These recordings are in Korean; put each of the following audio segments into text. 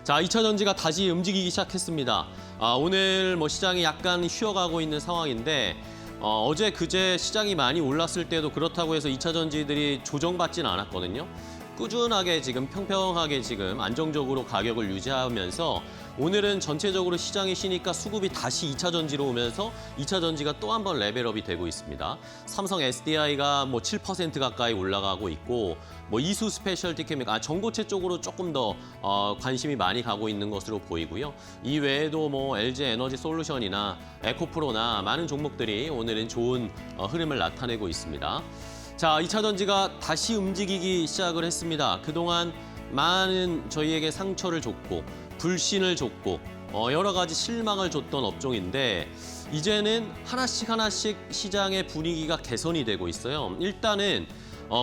자, 2차 전지가 다시 움직이기 시작했습니다. 오늘 뭐 시장이 약간 쉬어가고 있는 상황인데 어제 그제 시장이 많이 올랐을 때도 그렇다고 해서 2차 전지들이 조정받지는 않았거든요. 꾸준하게 지금 평평하게 지금 안정적으로 가격을 유지하면서 오늘은 전체적으로 시장이 쉬니까 수급이 다시 2차 전지로 오면서 2차 전지가 또 한 번 레벨업이 되고 있습니다. 삼성 SDI가 뭐 7% 가까이 올라가고 있고 뭐 이수 스페셜티 케미칼, 전고체 쪽으로 조금 더 관심이 많이 가고 있는 것으로 보이고요. 이 외에도 뭐 LG 에너지 솔루션이나 에코프로나 많은 종목들이 오늘은 좋은 흐름을 나타내고 있습니다. 자, 2차 전지가 다시 움직이기 시작을 했습니다. 그동안 많은 저희에게 상처를 줬고 불신을 줬고 여러 가지 실망을 줬던 업종인데 이제는 하나씩 시장의 분위기가 개선이 되고 있어요. 일단은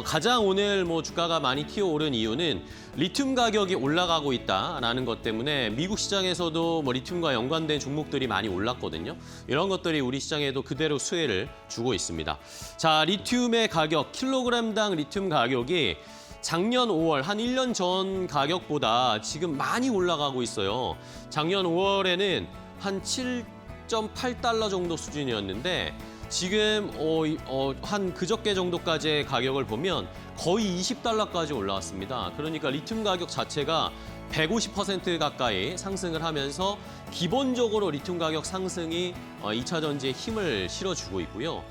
가장 오늘 뭐 주가가 많이 튀어오른 이유는 리튬 가격이 올라가고 있다라는 것 때문에 미국 시장에서도 뭐 리튬과 연관된 종목들이 많이 올랐거든요. 이런 것들이 우리 시장에도 그대로 수혜를 주고 있습니다. 자, 리튬의 가격, 킬로그램당 리튬 가격이 작년 5월, 한 1년 전 가격보다 지금 많이 올라가고 있어요. 작년 5월에는 한 7.8달러 정도 수준이었는데 지금 한 그저께 정도까지의 가격을 보면 거의 20달러까지 올라왔습니다. 그러니까 리튬 가격 자체가 150% 가까이 상승을 하면서 기본적으로 리튬 가격 상승이 2차 전지에 힘을 실어주고 있고요.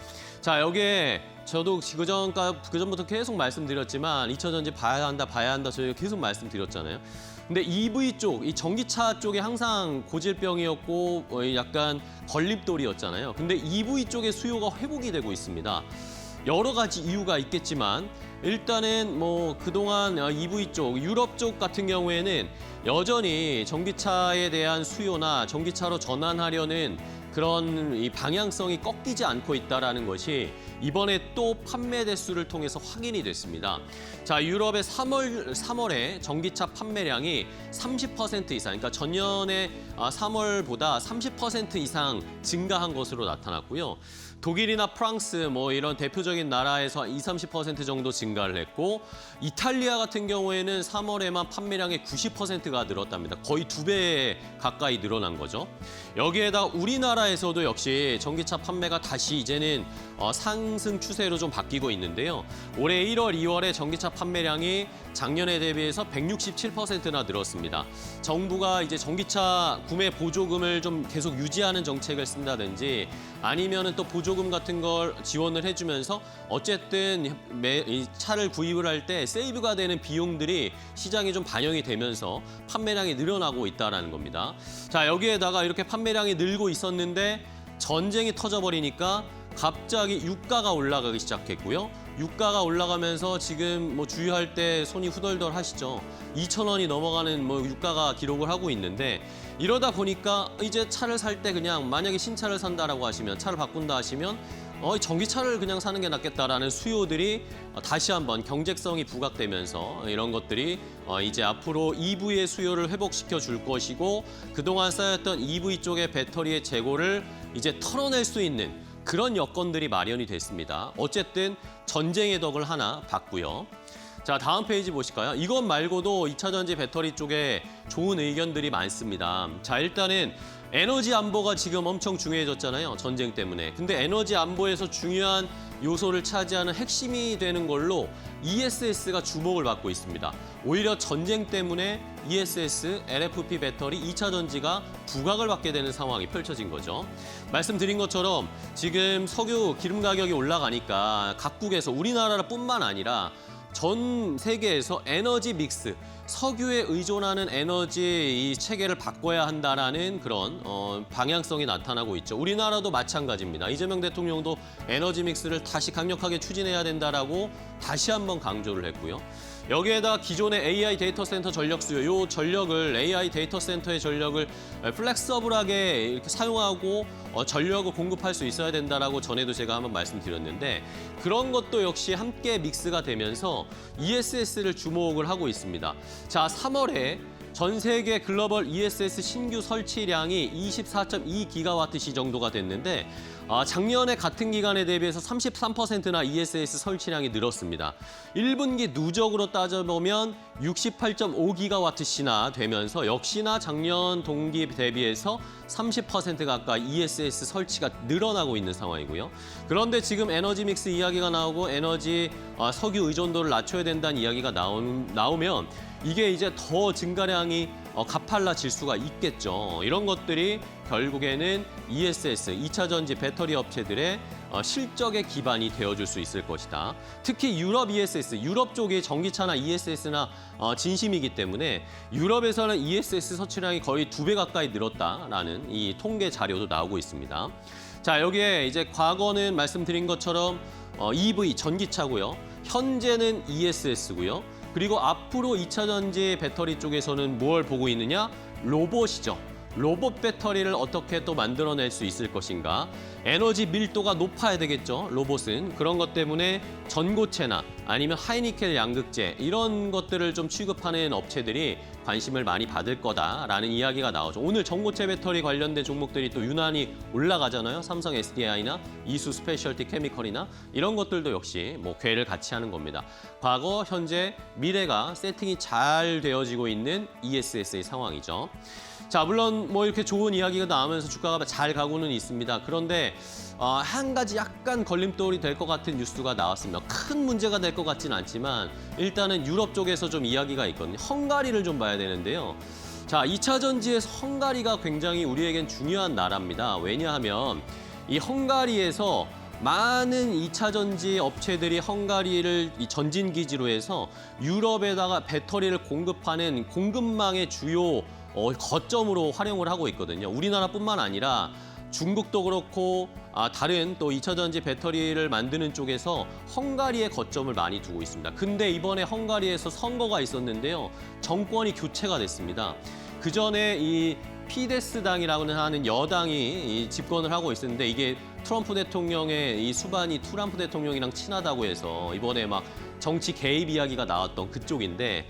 자, 여기에 저도 그전부터 계속 말씀드렸지만 2차 전지 봐야 한다 저희가 계속 말씀드렸잖아요. 근데 EV 쪽, 이 전기차 쪽이 항상 고질병이었고 약간 걸림돌이었잖아요. 근데 EV 쪽의 수요가 회복이 되고 있습니다. 여러 가지 이유가 있겠지만 일단은 뭐 그동안 EV 쪽, 유럽 쪽 같은 경우에는 여전히 전기차에 대한 수요나 전기차로 전환하려는 그런 이 방향성이 꺾이지 않고 있다는 것이 이번에 또 판매 대수를 통해서 확인이 됐습니다. 자, 유럽의 3월에 전기차 판매량이 30% 이상, 그러니까 전년의 3월보다 30% 이상 증가한 것으로 나타났고요. 독일이나 프랑스 뭐 이런 대표적인 나라에서 20-30% 정도 증가를 했고 이탈리아 같은 경우에는 3월에만 판매량의 90%가 늘었답니다. 거의 2배 가까이 늘어난 거죠. 여기에다 우리나라에서도 역시 전기차 판매가 다시 이제는 상승 추세로 좀 바뀌고 있는데요. 올해 1월, 2월에 전기차 판매량이 작년에 대비해서 167%나 늘었습니다. 정부가 이제 전기차 구매 보조금을 좀 계속 유지하는 정책을 쓴다든지 아니면은 또 보조금 같은 걸 지원을 해주면서 어쨌든 이 차를 구입을 할 때 세이브가 되는 비용들이 시장에 좀 반영이 되면서 판매량이 늘어나고 있다는 겁니다. 자, 여기에다가 이렇게 판매량이 늘고 있었는데 전쟁이 터져버리니까 갑자기 유가가 올라가기 시작했고요. 유가가 올라가면서 지금 뭐 주유할 때 손이 후덜덜 하시죠. 2,000원이 넘어가는 뭐 유가가 기록을 하고 있는데 이러다 보니까 이제 차를 살 때 그냥 만약에 신차를 산다라고 하시면 차를 바꾼다 하시면 전기차를 그냥 사는 게 낫겠다라는 수요들이 다시 한번 경제성이 부각되면서 이런 것들이 이제 앞으로 EV의 수요를 회복시켜 줄 것이고 그동안 쌓였던 EV 쪽의 배터리의 재고를 이제 털어낼 수 있는 그런 여건들이 마련이 됐습니다. 어쨌든 전쟁의 덕을 하나 봤고요. 자, 다음 페이지 보실까요? 이것 말고도 2차 전지 배터리 쪽에 좋은 의견들이 많습니다. 자, 일단은 에너지 안보가 지금 엄청 중요해졌잖아요. 전쟁 때문에. 근데 에너지 안보에서 중요한 요소를 차지하는 핵심이 되는 걸로 ESS가 주목을 받고 있습니다. 오히려 전쟁 때문에 ESS, LFP 배터리, 2차 전지가 부각을 받게 되는 상황이 펼쳐진 거죠. 말씀드린 것처럼 지금 석유 기름 가격이 올라가니까 각국에서 우리나라뿐만 아니라 전 세계에서 에너지 믹스, 석유에 의존하는 에너지 이 체계를 바꿔야 한다라는 그런 방향성이 나타나고 있죠. 우리나라도 마찬가지입니다. 이재명 대통령도 에너지 믹스를 다시 강력하게 추진해야 된다라고 다시 한번 강조를 했고요. 여기에다 기존의 AI 데이터 센터 전력 수요, 요 전력을 AI 데이터 센터의 전력을 플렉서블하게 이렇게 사용하고 전력을 공급할 수 있어야 된다라고 전에도 제가 한번 말씀드렸는데 그런 것도 역시 함께 믹스가 되면서 ESS를 주목을 하고 있습니다. 자, 3월에 전 세계 글로벌 ESS 신규 설치량이 24.2기가와트시 정도가 됐는데 작년에 같은 기간에 대비해서 33%나 ESS 설치량이 늘었습니다. 1분기 누적으로 따져보면 68.5기가와트시나 되면서 역시나 작년 동기 대비해서 30% 가까이 ESS 설치가 늘어나고 있는 상황이고요. 그런데 지금 에너지 믹스 이야기가 나오고 에너지 석유 의존도를 낮춰야 된다는 이야기가 나오면 이게 이제 더 증가량이 가팔라질 수가 있겠죠. 이런 것들이 결국에는 ESS, 2차 전지 배터리 업체들의 실적의 기반이 되어줄 수 있을 것이다. 특히 유럽 ESS, 유럽 쪽이 전기차나 ESS나 진심이기 때문에 유럽에서는 ESS 설치량이 거의 2배 가까이 늘었다라는 이 통계 자료도 나오고 있습니다. 자, 여기에 이제 과거는 말씀드린 것처럼 EV, 전기차고요. 현재는 ESS고요. 그리고 앞으로 2차 전지 배터리 쪽에서는 뭘 보고 있느냐? 로봇이죠. 로봇 배터리를 어떻게 또 만들어낼 수 있을 것인가. 에너지 밀도가 높아야 되겠죠, 로봇은. 그런 것 때문에 전고체나 아니면 하이니켈 양극재 이런 것들을 좀 취급하는 업체들이 관심을 많이 받을 거다라는 이야기가 나오죠. 오늘 전고체 배터리 관련된 종목들이 또 유난히 올라가잖아요. 삼성 SDI나 이수 스페셜티 케미컬이나 이런 것들도 역시 뭐 궤를 같이 하는 겁니다. 과거, 현재, 미래가 세팅이 잘 되어지고 있는 ESS의 상황이죠. 자, 물론 뭐 이렇게 좋은 이야기가 나오면서 주가가 잘 가고는 있습니다. 그런데 한 가지 약간 걸림돌이 될 것 같은 뉴스가 나왔습니다. 큰 문제가 될 것 같지는 않지만 일단은 유럽 쪽에서 좀 이야기가 있거든요. 헝가리를 좀 봐야 되는데요. 자, 2차 전지에서 헝가리가 굉장히 우리에겐 중요한 나라입니다. 왜냐하면 이 헝가리에서 많은 2차 전지 업체들이 헝가리를 이 전진 기지로 해서 유럽에다가 배터리를 공급하는 공급망의 주요 거점으로 활용을 하고 있거든요. 우리나라뿐만 아니라 중국도 그렇고 다른 또 2차 전지 배터리를 만드는 쪽에서 헝가리에 거점을 많이 두고 있습니다. 근데 이번에 헝가리에서 선거가 있었는데요. 정권이 교체가 됐습니다. 그전에 이 피데스당이라고 하는 여당이 집권을 하고 있었는데 이게 트럼프 대통령의 이 수반이 트럼프 대통령이랑 친하다고 해서 이번에 막 정치 개입 이야기가 나왔던 그쪽인데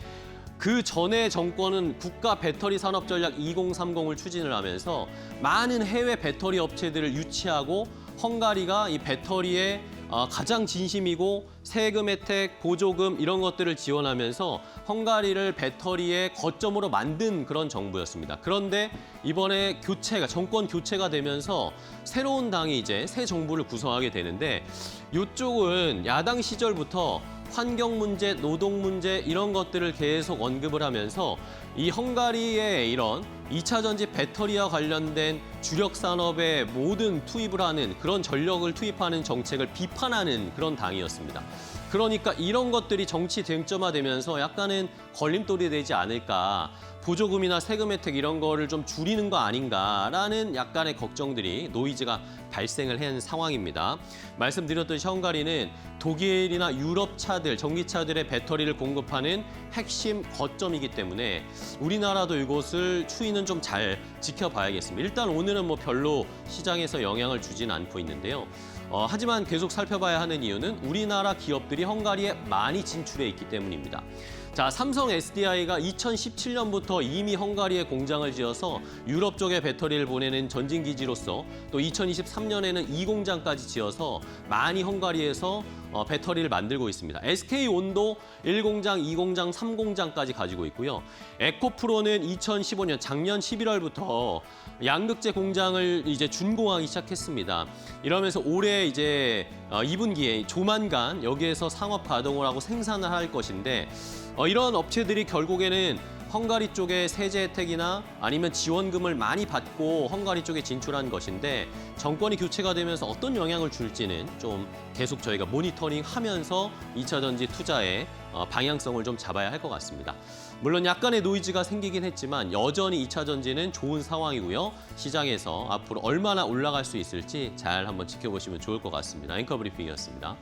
그 전에 정권은 국가 배터리 산업 전략 2030을 추진을 하면서 많은 해외 배터리 업체들을 유치하고 헝가리가 이 배터리에 가장 진심이고 세금 혜택, 보조금 이런 것들을 지원하면서 헝가리를 배터리의 거점으로 만든 그런 정부였습니다. 그런데 이번에 정권 교체가 되면서 새로운 당이 이제 새 정부를 구성하게 되는데 이쪽은 야당 시절부터 환경 문제, 노동 문제 이런 것들을 계속 언급을 하면서 이 헝가리의 이런 2차 전지 배터리와 관련된 주력 산업에 모든 투입을 하는 그런 전력을 투입하는 정책을 비판하는 그런 당이었습니다. 그러니까 이런 것들이 정치 쟁점화되면서 약간은 걸림돌이 되지 않을까. 보조금이나 세금 혜택 이런 거를 좀 줄이는 거 아닌가라는 약간의 걱정들이 노이즈가 발생을 한 상황입니다. 말씀드렸듯이 헝가리는 독일이나 유럽 차들, 전기차들의 배터리를 공급하는 핵심 거점이기 때문에 우리나라도 이곳을 추이는 좀 잘 지켜봐야겠습니다. 일단 오늘은 뭐 별로 시장에서 영향을 주진 않고 있는데요. 하지만 계속 살펴봐야 하는 이유는 우리나라 기업들이 헝가리에 많이 진출해 있기 때문입니다. 자, 삼성 SDI가 2017년부터 이미 헝가리에 공장을 지어서 유럽 쪽에 배터리를 보내는 전진기지로서 또 2023년에는 2공장까지 지어서 많이 헝가리에서 배터리를 만들고 있습니다. SK온도 1공장, 2공장, 3공장까지 가지고 있고요. 에코프로는 2015년 작년 11월부터 양극재 공장을 이제 준공하기 시작했습니다. 이러면서 올해 이제 2분기에 조만간 여기에서 상업 가동을 하고 생산을 할 것인데 이런 업체들이 결국에는 헝가리 쪽에 세제 혜택이나 아니면 지원금을 많이 받고 헝가리 쪽에 진출한 것인데 정권이 교체가 되면서 어떤 영향을 줄지는 좀 계속 저희가 모니터링하면서 2차 전지 투자의 방향성을 좀 잡아야 할 것 같습니다. 물론 약간의 노이즈가 생기긴 했지만 여전히 2차 전지는 좋은 상황이고요. 시장에서 앞으로 얼마나 올라갈 수 있을지 잘 한번 지켜보시면 좋을 것 같습니다. 앵커 브리핑이었습니다.